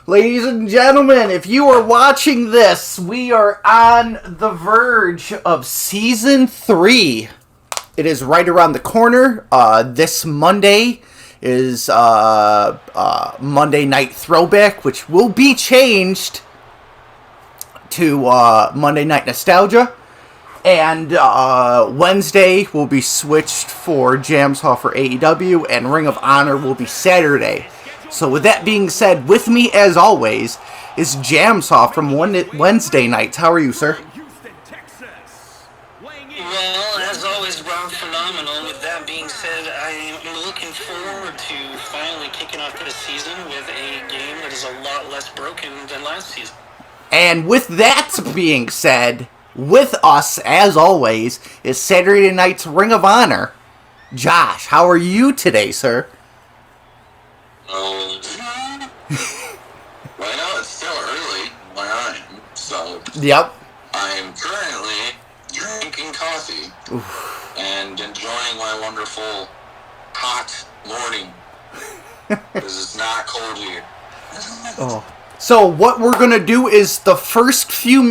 Ladies and gentlemen, if you are watching this, we are on the verge of Season 3. It is right around the corner. This Monday is Monday Night Throwback, which will be changed to Monday Night Nostalgia. And Wednesday will be switched for JamSaw for AEW, and Ring of Honor will be Saturday. So with that being said, with me as always is JamSaw from Wednesday nights. How are you, sir? Well, as always, Rob, phenomenal. With that being said, I am looking forward to finally kicking off this season with a game that is a lot less broken than last season. And with that being said, with us, as always, is Saturday night's Ring of Honor. Josh, how are you today, sir? Right now it's still early where I am, so Yep. I'm currently drinking coffee and enjoying my wonderful hot morning because it's not cold here. So what we're going to do is the first 5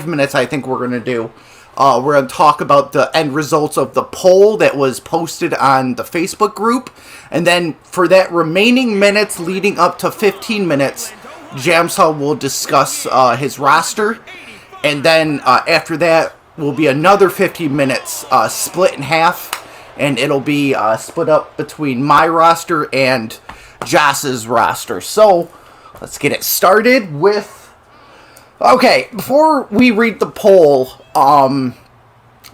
minutes I think we're going to do, we're going to talk about the end results of the poll that was posted on the Facebook group. And then for that remaining minutes leading up to 15 minutes, JamSaw will discuss his roster. And then after that will be another 15 minutes split in half. And it'll be split up between my roster and Josh's roster. So let's get it started with... Okay, before we read the poll, can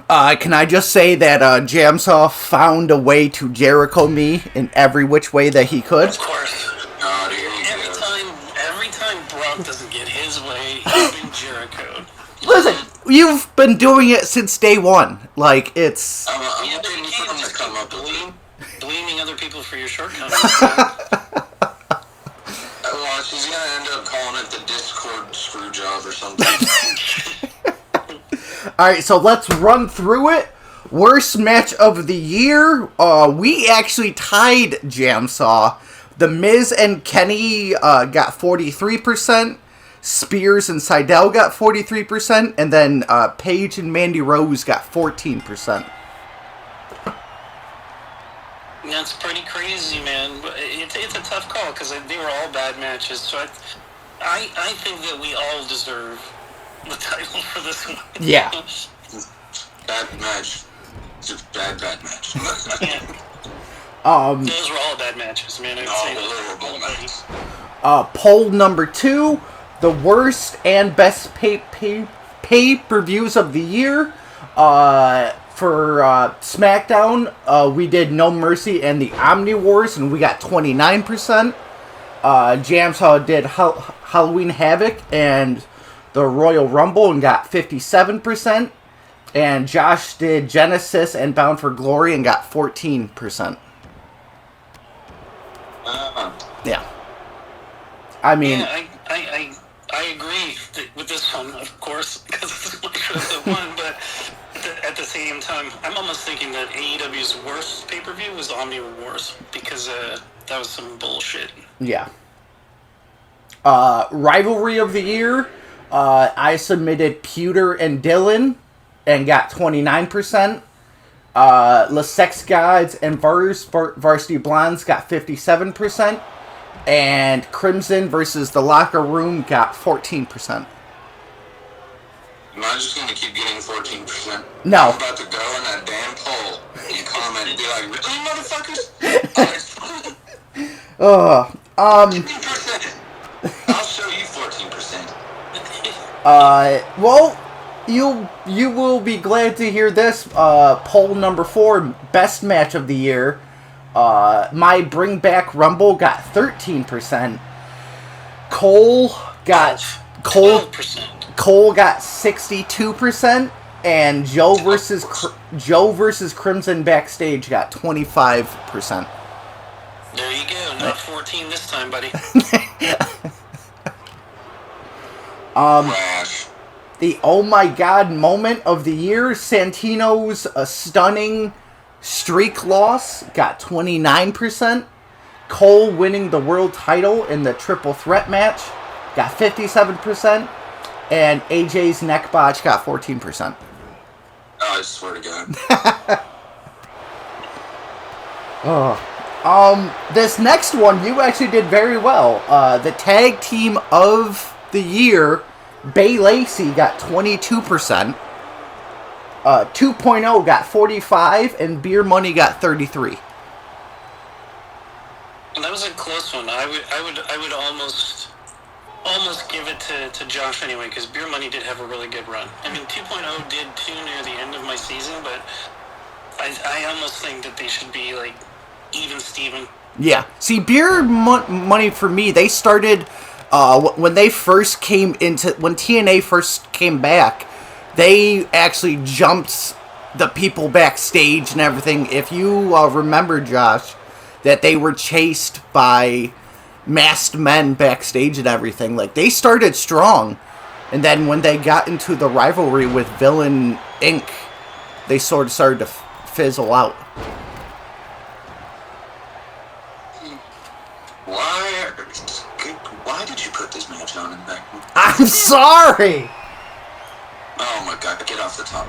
I just say that JamSaw found a way to Jericho me in every which way that he could? Of course. Every time Brock doesn't get his way, he's been Jericho. Listen, you've been doing it since day one. Like, it's... I'm waiting for him to come up with blaming other people for your shortcomings. Watch, he's gonna end up calling it the Discord screw job or something. Alright, so let's run through it. Worst match of the year. We actually tied JamSaw. The Miz and Kenny got 43%. Spears and Seidel got 43%. And then Paige and Mandy Rose got 14%. That's pretty crazy, man. It's a tough call because they were all bad matches. So I think that we all deserve the title for this one. Yeah. Bad match. Just bad match. Yeah. Those were all bad matches, man. I'd say horrible matches. Poll number 2. The worst and best pay-per-views of the year. For SmackDown, we did No Mercy and the Omni Wars, and we got 29%. JamSaw did Halloween Havoc and the Royal Rumble and got 57%. And Josh did Genesis and Bound for Glory and got 14%. Yeah. I mean... Yeah, I agree with this one, of course, because it's the one, but at the same time, I'm almost thinking that AEW's worst pay-per-view was Omni Wars, because that was some bullshit. Yeah. Rivalry of the year, I submitted Pewter and Dylan and got 29%. Le Sex Gods and Varsity Blondes got 57%. And Crimson versus the Locker Room got 14%. Am I just going to keep getting 14%? No. I'm about to go in that damn poll and comment and be like, really, motherfuckers? 15%. I'll show you 14%. Well, you will be glad to hear this. Poll number 4, best match of the year. My Bring Back Rumble got 13%. Cole got 62%, and Joe versus Crimson Backstage got 25%. There you go, not 14 this time, buddy. The oh my god moment of the year, Santino's stunning streak loss got 29%. Cole winning the world title in the triple threat match got 57%, and AJ's neck botch got 14%. Oh, I swear to God. This next one, you actually did very well. The tag team of the year, Bay Lacey, got 22%. 2.0 got 45%, and Beer Money got 33%. That was a close one. I would almost give it to Josh anyway, because Beer Money did have a really good run. I mean, 2.0 did too near the end of my season, but I almost think that they should be like even Steven. Yeah. See, Beer Money for me, they started when they first came into, when TNA first came back, they actually jumped the people backstage and everything. If you remember, Josh, that they were chased by masked men backstage and everything. Like, they started strong, and then when they got into the rivalry with Villain Inc., they sort of started to fizzle out. Why did you put this match on in the back? I'm sorry! Oh my God, get off the top.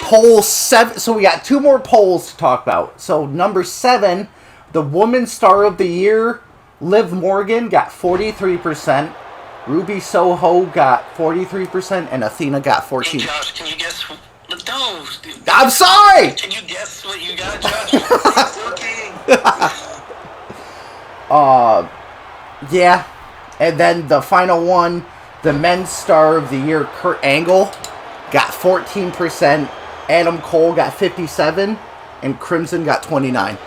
Poll 7. So we got 2 more polls to talk about. So number 7, the Woman Star of the Year, Liv Morgan, got 43%. Ruby Soho got 43%, and Athena got 14%. Hey Josh, can you guess? No. I'm sorry! Can you guess what you got, Josh? 14. Yeah. And then the final one, the Men's Star of the Year, Kurt Angle, got 14%. Adam Cole got 57%, and Crimson got 29%.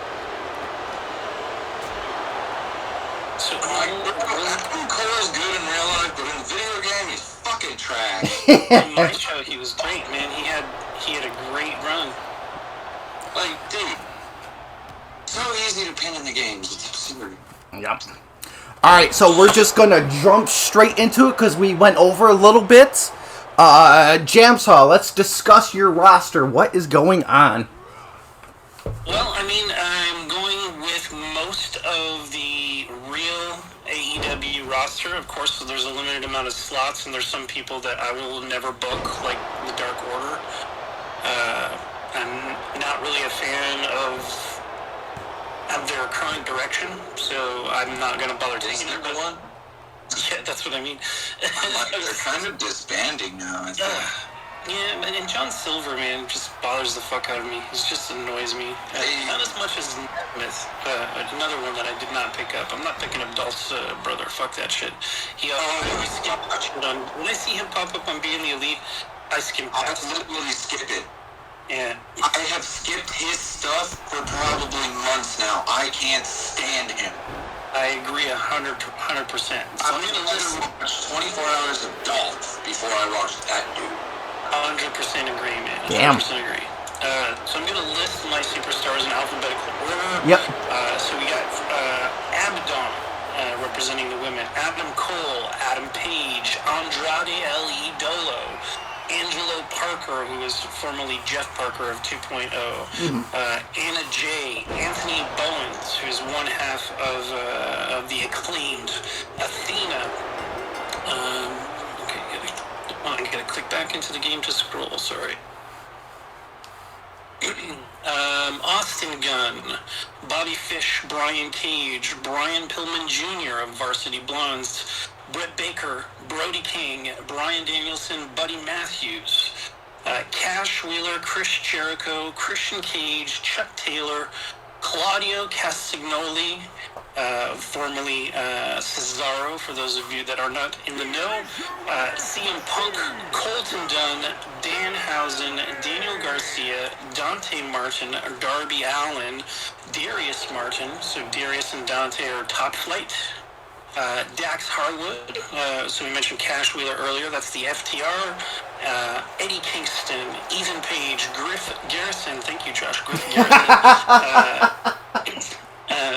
So, Adam Cole is good in real life, but in video game, he's fucking trash. on my show, he was great, man. He had a great run. Like, dude, so easy to pin in the games. It's absurd. Yep. Alright, so we're just gonna jump straight into it because we went over a little bit. JamSaw, let's discuss your roster. What is going on? Well, I mean, I'm going with most of the real AEW roster. Of course, there's a limited amount of slots, and there's some people that I will never book, like the Dark Order. I'm not really a fan of their current direction, so I'm not going to bother taking it. Number one? Yeah, that's what I mean. They're kind of disbanding now, I think. Yeah, and John Silver, man, just bothers the fuck out of me. It just annoys me. Not as much as Myth, another one that I did not pick up. I'm not picking up Dolph's brother. Fuck that shit. He always skipped that shit on. When I see him pop up on Being the Elite, I skim past it. Literally skip it. Yeah. I have skipped his stuff for probably months now. I can't stand him. I agree 100%. So I'm gonna literally watch 24 hours of Dolph before I watch that dude. 100% agree, man. 100% Damn. agree. So I'm gonna list my superstars in alphabetical order. Yep. So we got Abaddon representing the women. Adam Cole, Adam Page, Andrade El Idolo, Angelo Parker, who is formerly Jeff Parker of 2.0, Anna Jay, Anthony Bowens, who's one half of the Acclaimed, Athena. I gotta click back into the game to scroll. Sorry. Austin Gunn, Bobby Fish, Brian Cage, Brian Pillman Jr. of Varsity Blondes, Britt Baker, Brody King, Brian Danielson, Buddy Matthews, Cash Wheeler, Chris Jericho, Christian Cage, Chuck Taylor, Claudio Castagnoli, formerly Cesaro, for those of you that are not in the know, CM Punk, Colton Dunn, Danhausen, Daniel Garcia, Dante Martin, Darby Allin, Darius Martin, so Darius and Dante are top flight. Dax Harwood, so we mentioned Cash Wheeler earlier, that's the FTR, Eddie Kingston, Ethan Page, Griff Garrison, thank you Josh, Griff Garrison,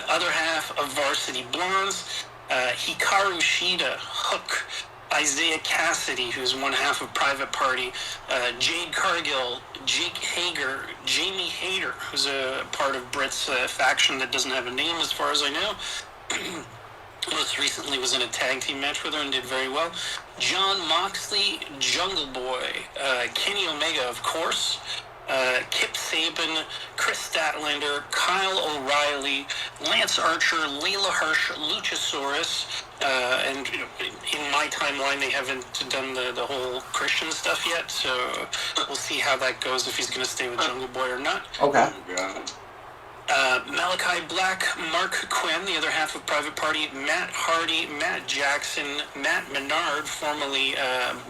other half of Varsity Blondes, Hikaru Shida, Hook, Isaiah Cassidy, who's one half of Private Party, Jade Cargill, Jake Hager, Jamie Hayter, who's a part of Britt's faction that doesn't have a name as far as I know. Most recently was in a tag team match with her and did very well. John Moxley, Jungle Boy, Kenny Omega, of course, Kip Saban, Chris Statlander, Kyle O'Reilly, Lance Archer, Layla Hirsch, Luchasaurus, and in my timeline they haven't done the whole Christian stuff yet, so we'll see how that goes, if he's going to stay with Jungle Boy or not. Okay. Malachi Black, Mark Quinn, the other half of Private Party, Matt Hardy, Matt Jackson, Matt Menard, formerly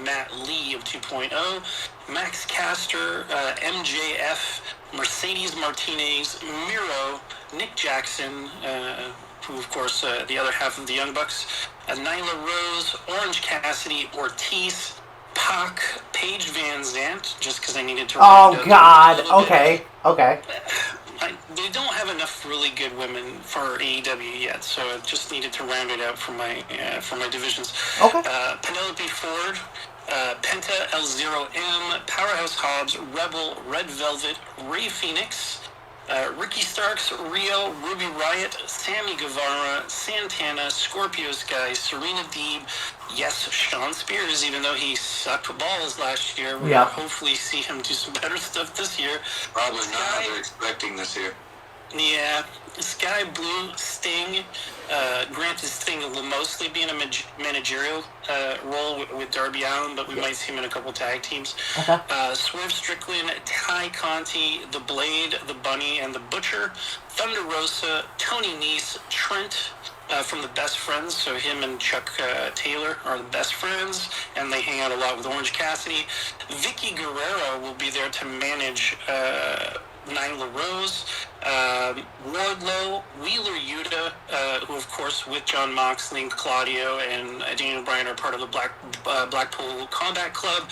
Matt Lee of 2.0, Max Caster, MJF, Mercedes Martinez, Miro, Nick Jackson, who of course the other half of the Young Bucks, Nyla Rose, Orange Cassidy, Ortiz, Pac, Paige Van Zant, just because I needed to... Oh, God. Okay. They don't have enough really good women for AEW yet, so I just needed to round it out for my divisions. Okay. Penelope Ford, Penta L0M, Powerhouse Hobbs, Rebel, Red Velvet, Ray Phoenix, Ricky Starks, Rio, Ruby Riott, Sammy Guevara, Santana, Scorpio Sky, Serena Deeb, yes, Sean Spears, even though he sucked balls last year. We'll hopefully see him do some better stuff this year. Probably not what they're expecting this year. Yeah. Sky Blue, Sting. Granted, Sting will mostly be in a managerial role with Darby Allin, but we might see him in a couple tag teams. Okay. Swerve Strickland, Ty Conti, The Blade, The Bunny, and The Butcher. Thunder Rosa, Tony Nese, Trent from the Best Friends, so him and Chuck Taylor are the best friends, and they hang out a lot with Orange Cassidy. Vicky Guerrero will be there to manage Nyla Rose, Wardlow, Wheeler Yuta, who of course with John Moxley and Claudio and Daniel Bryan are part of the Blackpool Combat Club,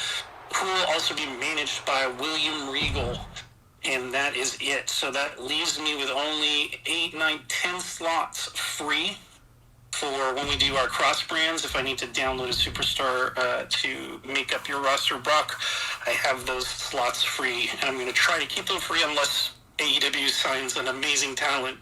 who will also be managed by William Regal. And that is it. So that leaves me with only 8, 9, 10 slots free for when we do our cross brands. If I need to download a superstar to make up your roster, Brock, I have those slots free. And I'm going to try to keep them free unless AEW signs an amazing talent.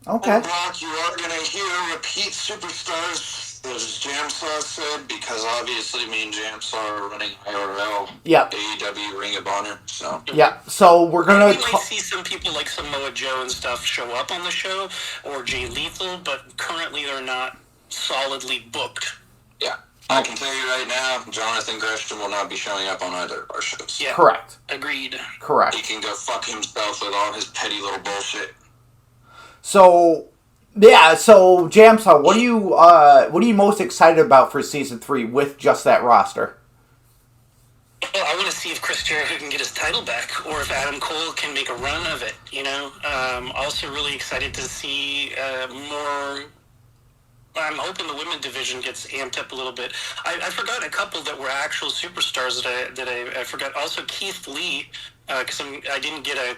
Okay. Well, Brock, you are going to hear repeat superstars, as JamSaw said, because obviously me and JamSaw are running IRL, AEW, Ring of Honor, so. Yeah, so we're going to... We might see some people like Samoa Joe and stuff show up on the show, or Jay Lethal, but currently they're not solidly booked. Yeah. I can tell you right now, Jonathan Gresham will not be showing up on either of our shows. Yeah. Correct. Agreed. Correct. He can go fuck himself with all his petty little bullshit. So, yeah, so JamSaw, what are you most excited about for season 3 with just that roster? Well, I want to see if Chris Jericho can get his title back, or if Adam Cole can make a run of it, you know? Also really excited to see more... I'm hoping the women's division gets amped up a little bit. I forgot a couple that were actual superstars that I forgot. Also Keith Lee, because I didn't get a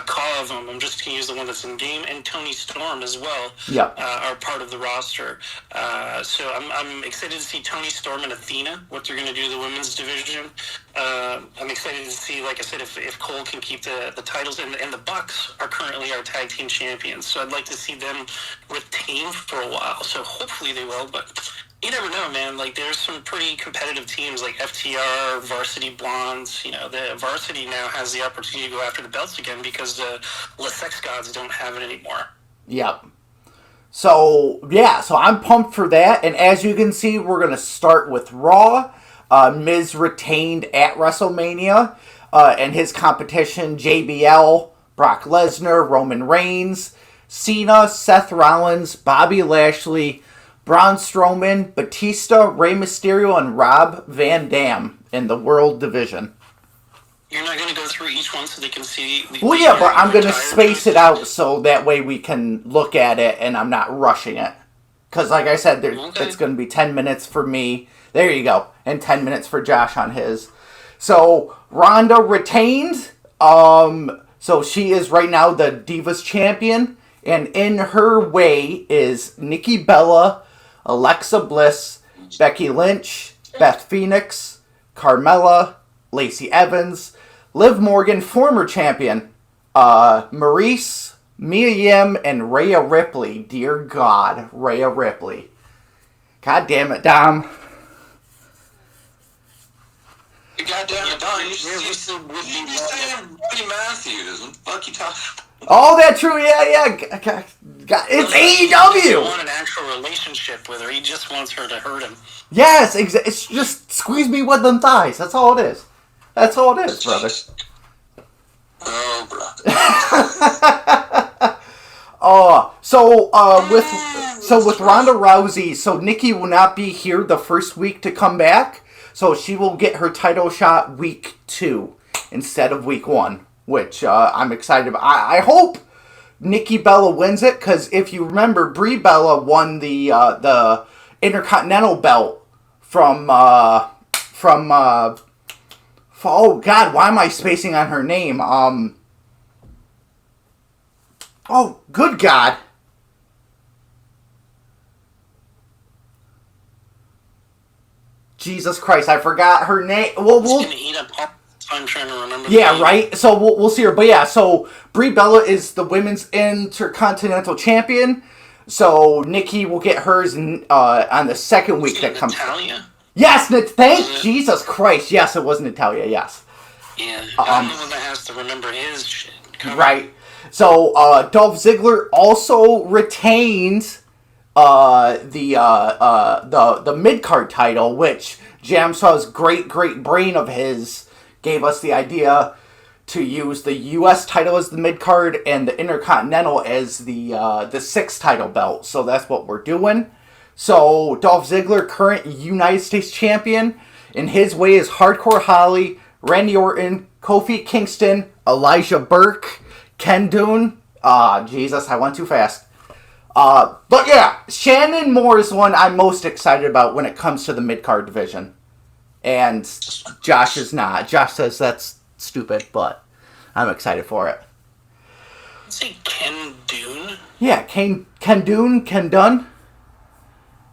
call of them. I'm just going to use the one that's in game, and Tony Storm as well are part of the roster. So I'm excited to see Tony Storm and Athena, what they're going to do to the women's division. I'm excited to see, like I said, if Cole can keep the titles, and the Bucks are currently our tag team champions, so I'd like to see them retained for a while. So hopefully they will, but you never know, man. Like, there's some pretty competitive teams like FTR, Varsity Blondes. You know, the Varsity now has the opportunity to go after the belts again because the Les Sex Gods don't have it anymore. Yep. So I'm pumped for that. And as you can see, we're going to start with Raw. Miz retained at WrestleMania. And his competition, JBL, Brock Lesnar, Roman Reigns, Cena, Seth Rollins, Bobby Lashley, Braun Strowman, Batista, Rey Mysterio, and Rob Van Dam in the World Division. You're not going to go through each one so they can see... Well, yeah, but I'm going to space it out so that way we can look at it and I'm not rushing it. Because, like I said, it's going to be 10 minutes for me. There you go. And 10 minutes for Josh on his. So, Ronda retained. So, she is right now the Divas Champion. And in her way is Nikki Bella, Alexa Bliss, Becky Lynch, Beth Phoenix, Carmella, Lacey Evans, Liv Morgan, former champion, Maurice, Mia Yim, and Rhea Ripley. Dear God, Rhea Ripley. God damn it, Dom. God damn it, Don. You saying Buddy Matthews. What the fuck you talking about? Oh, that's true. Yeah. It's AEW. He doesn't want an actual relationship with her. He just wants her to hurt him. Yes, it's just squeeze me with them thighs. That's all it is. That's all it is, brother. Oh, brother. With Ronda Rousey, so Nikki will not be here the first week to come back, so she will get her title shot week 2 instead of week 1, which I'm excited about. I hope Nikki Bella wins it, because if you remember, Brie Bella won the Intercontinental belt from oh God, why am I spacing on her name? Oh, good God. Jesus Christ, I forgot her name. Well, It's gonna eat up all the time trying to remember. Yeah, right. So we'll see her, but yeah. So Brie Bella is the women's Intercontinental Champion. So Nikki will get hers on the second week that comes. Natalia? Yes, thank Jesus Christ. Yes, it was Natalia. Yes. Yeah, I'm the one that has to remember his shit. Right. So Dolph Ziggler also retains the mid-card title, which JamSaw's great brain of his gave us the idea to use the U.S. title as the mid-card and the Intercontinental as the 6th title belt. So that's what we're doing. So Dolph Ziggler, current United States champion, in his way is Hardcore Holly, Randy Orton, Kofi Kingston, Elijah Burke, Ken Dune. Jesus, I went too fast. But yeah, Shannon Moore is the one I'm most excited about when it comes to the mid-card division. And Josh is not. Josh says that's stupid, but I'm excited for it. Say Ken Dune? Yeah, Ken Dunn.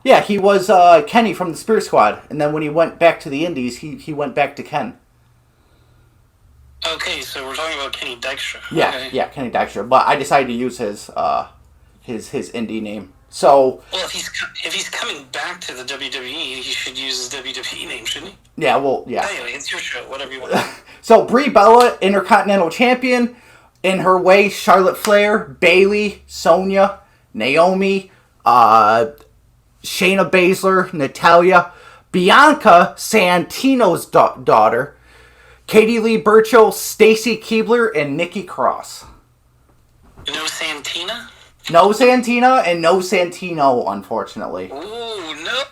Yeah, he was Kenny from the Spirit Squad, and then when he went back to the Indies, he went back to Ken. Okay, so we're talking about Kenny Dykstra. Yeah, Okay. yeah, Kenny Dykstra. But I decided to use his indie name. So. Well, if he's coming back to the WWE, he should use his WWE name, shouldn't he? Yeah, well, yeah. Anyway, it's your show. Whatever you want. So Brie Bella, Intercontinental Champion. In her way, Charlotte Flair, Bayley, Sonya, Naomi, Shayna Baszler, Natalya, Bianca, Santino's daughter, Katie Lee Burchill, Stacy Keibler, and Nikki Cross. No Santina? No Santina and no Santino, unfortunately. Ooh, no.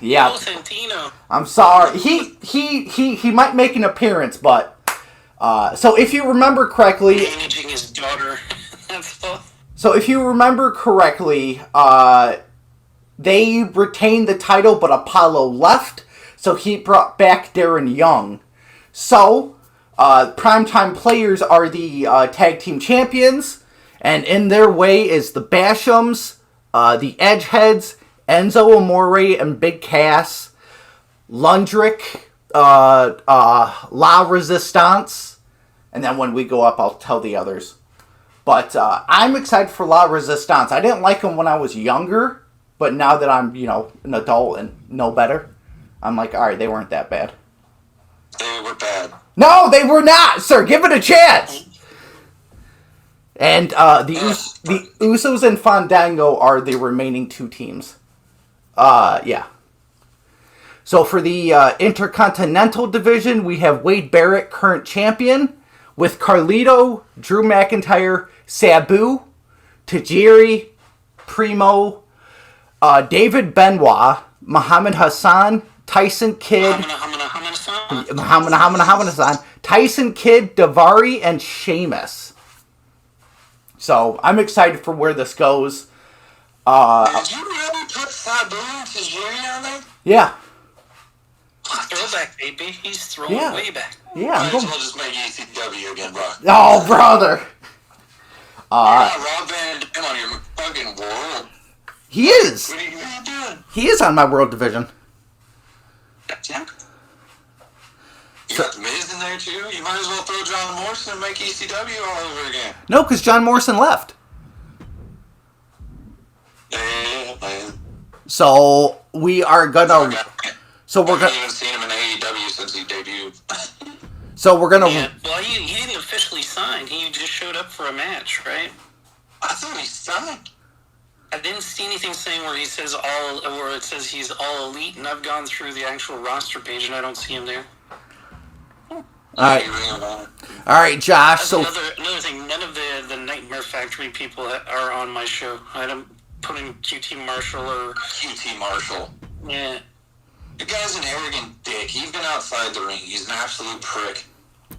Yeah. No Santino. I'm sorry. He might make an appearance, but so if you remember correctly, Managing his daughter. That's all. So if you remember correctly, they retained the title, but Apollo left, so he brought back Darren Young. So, Primetime Players are the tag team champions, and in their way is the Bashams, the Edgeheads, Enzo Amore and Big Cass, Lundrick, La Resistance, and then when we go up, I'll tell the others. But I'm excited for La Resistance. I didn't like them when I was younger, but now that I'm, an adult and know better, I'm like, all right, they weren't that bad. They were bad. No, they were not, sir. Give it a chance. And the Usos and Fandango are the remaining 2 teams. Yeah. So for the Intercontinental Division, we have Wade Barrett, current champion, with Carlito, Drew McIntyre, Sabu, Tajiri, Primo, David Benoit, Muhammad Hassan, Tyson Kidd, Tyson Kidd, Davari, and Sheamus. So I'm excited for where this goes. Did you really put Sabu and Tajiri on there? Yeah. Throwback, baby. He's throwing way back. Yeah. Might as well just make ECW again, bro. Oh, brother. You're not Rob Van Dam on your fucking world. He is. What are you doing? He is on my World Division. got The Miz in there, too. You might as well throw John Morrison and make ECW all over again. No, because John Morrison left. Yeah, man. So, we are gonna... So, we're gonna... I haven't even seen him in AEW since he debuted. So, we're gonna... Yeah, well, he didn't officially sign. He just showed up for a match, right? I thought he signed. I didn't see anything saying where he says where it says he's all elite, and I've gone through the actual roster page and I don't see him there. Alright, Josh. That's so another thing. None of the Nightmare Factory people are on my show. I don't put in QT Marshall or QT Marshall. Yeah. The guy's an arrogant dick. He's been outside the ring. He's an absolute prick.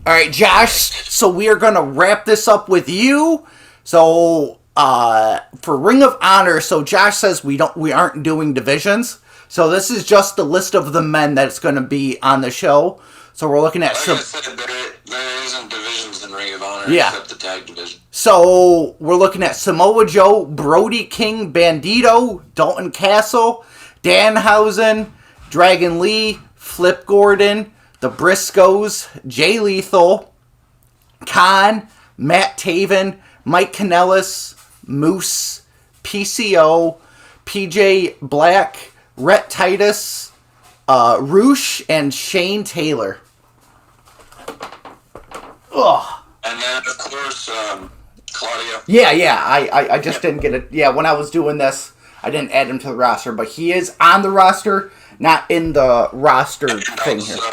Alright, Josh. So we are gonna wrap this up with you. So for Ring of Honor, so Josh says we aren't doing divisions. So this is just the list of the men that's going to be on the show. So we're looking at I said, there isn't divisions in Ring of Honor except the tag division. So we're looking at Samoa Joe, Brody King, Bandito, Dalton Castle, Danhausen, Dragon Lee, Flip Gordon, the Briscoes, Jay Lethal, Khan, Matt Taven, Mike Kanellis, Moose, PCO, PJ Black, Rhett Titus, Roosh, and Shane Taylor. Ugh. And then, of course, Claudio. Yeah, I just didn't get it. Yeah, when I was doing this, I didn't add him to the roster, but he is on the roster, not in the roster thing here. So,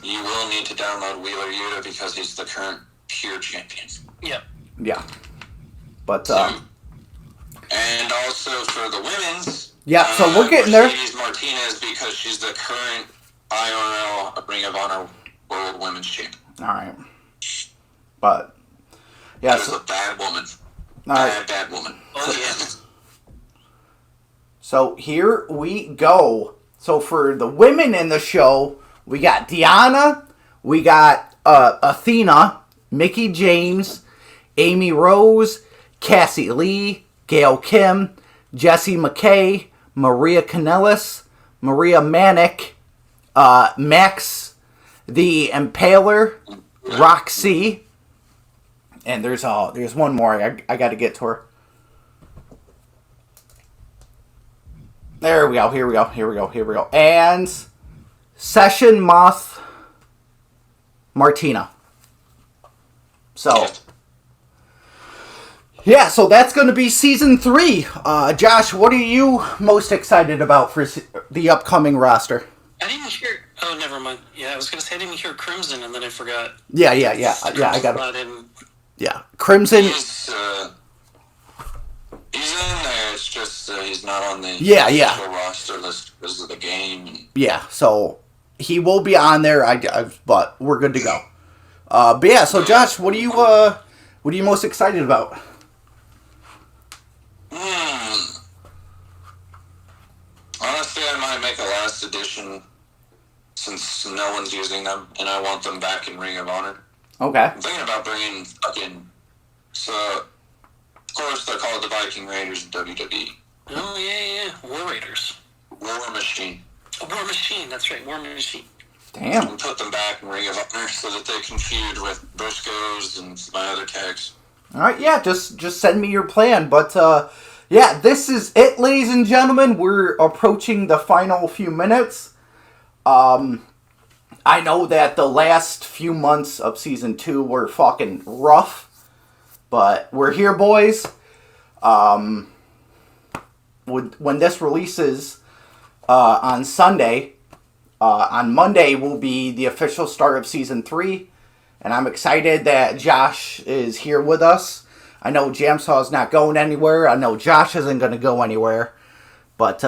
you will need to download Wheeler Yuta because he's the current pure champion. Yep. Yeah. But, and also for the women's... Yeah, so we're getting there. Mercedes Martinez because she's the current IRL Ring of Honor World Women's Champion. Alright. But, yeah. She's a bad woman. Bad woman. Oh, yeah. So here we go. So for the women in the show, we got Deanna, we got Athena, Mickie James, Amy Rose, Cassie Lee, Gail Kim, Jessie McKay, Maria Kanellis, Maria Manic, Max, the Impaler, Roxy, and there's one more. I got to get to her. There we go. Here we go. And Session Moth Martina. So, yeah, so that's going to be season 3. Josh, what are you most excited about for the upcoming roster? I didn't hear... Oh, never mind. Yeah, I was going to say I didn't hear Crimson, and then I forgot. Yeah, I got it. Yeah, Crimson... He's in there, it's just he's not on the roster list because of the game. Yeah, so he will be on there, but we're good to go. But yeah, so Josh, what are you most excited about? Honestly, I might make a last edition since no one's using them, and I want them back in Ring of Honor. Okay. I'm thinking about bringing fucking... So, of course, they're called the Viking Raiders in WWE. Oh, yeah. War Raiders. War Machine. War Machine, that's right. War Machine. Damn. And put them back in Ring of Honor so that they can feud with Briscoes and my other tags. Alright, yeah, just send me your plan. But, yeah, this is it, ladies and gentlemen. We're approaching the final few minutes. I know that the last few months of Season 2 were fucking rough. But we're here, boys. When this releases on Sunday, on Monday will be the official start of Season 3. And I'm excited that Josh is here with us. I know JamSaw is not going anywhere. I know Josh isn't going to go anywhere. But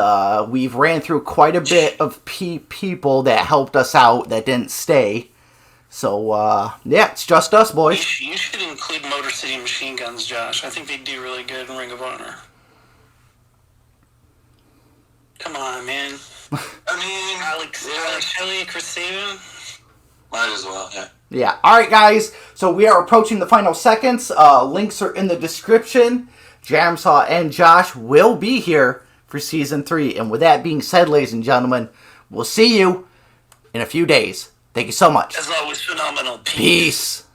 we've ran through quite a bit of people that helped us out that didn't stay. So, yeah, it's just us, boys. You should include Motor City Machine Guns, Josh. I think they'd do really good in Ring of Honor. Come on, man. I mean... Alex Shelley, Chris Sabin. Might as well, yeah. Yeah. Alright, guys. So we are approaching the final seconds. Links are in the description. JamSaw and Josh will be here for Season 3. And with that being said, ladies and gentlemen, we'll see you in a few days. Thank you so much. As always, phenomenal. Peace.